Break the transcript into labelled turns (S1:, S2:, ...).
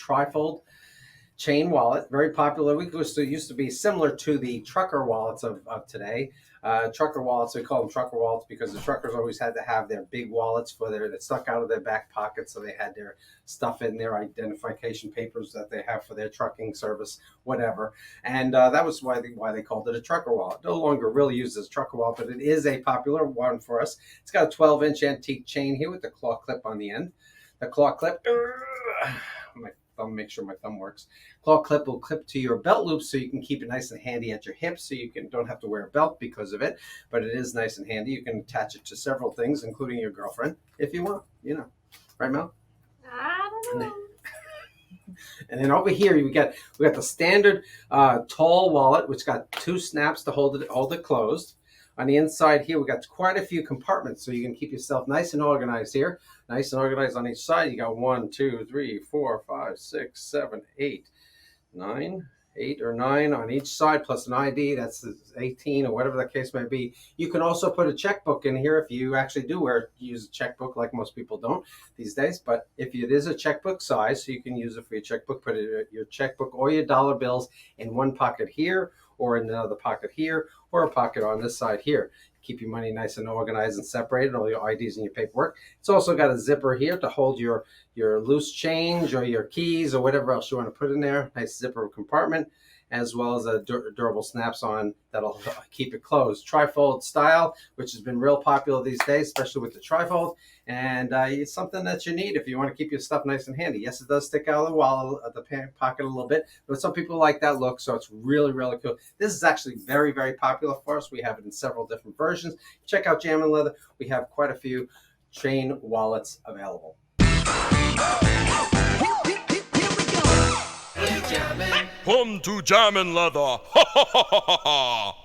S1: trifold chain wallet, very popular. We used to be similar to the trucker wallets of today. Trucker wallets, we call them trucker wallets because the truckers always had to have their big wallets that stuck out of their back pockets, so they had their stuff in their identification papers that they have for their trucking service, whatever. And that was why they called it a trucker wallet. No longer really used as a trucker wallet, but it is a popular one for us. It's got a 12-inch antique chain here with the claw clip on the end. The claw clip, make sure my thumb works. Claw clip will clip to your belt loop so you can keep it nice and handy at your hips, so you don't have to wear a belt because of it, but it is nice and handy. You can attach it to several things, including your girlfriend, if you want, right, Mel?
S2: I don't know.
S1: And then over here we got the standard tall wallet, which got 2 snaps to hold it closed. On the inside here, we got quite a few compartments, so you can keep yourself nice and organized here. Nice and organized on each side. You got 1, 2, 3, 4, 5, 6, 7, 8, 9, 8 or 9 on each side, plus an ID. That's 18 or whatever the case may be. You can also put a checkbook in here if you actually use a checkbook, like most people don't these days. But if it is a checkbook size, so you can use it for your checkbook, put your checkbook or your dollar bills in one pocket here, or in another pocket here, or a pocket on this side here. Keep your money nice and organized and separated, all your IDs and your paperwork. It's also got a zipper here to hold your loose change or your keys or whatever else you want to put in there. Nice zipper compartment, as well as a durable snaps on that'll keep it closed. Trifold style, which has been real popular these days, especially with the trifold. And it's something that you need if you want to keep your stuff nice and handy. Yes, it does stick out of the wallet, the pocket a little bit, but some people like that look, so it's really, really cool. This is actually very, very popular for us. We have it in several different versions. Check out Jammin' Leather. We have quite a few chain wallets available.
S3: Come to Jammin' Leather. Ha ha ha ha ha.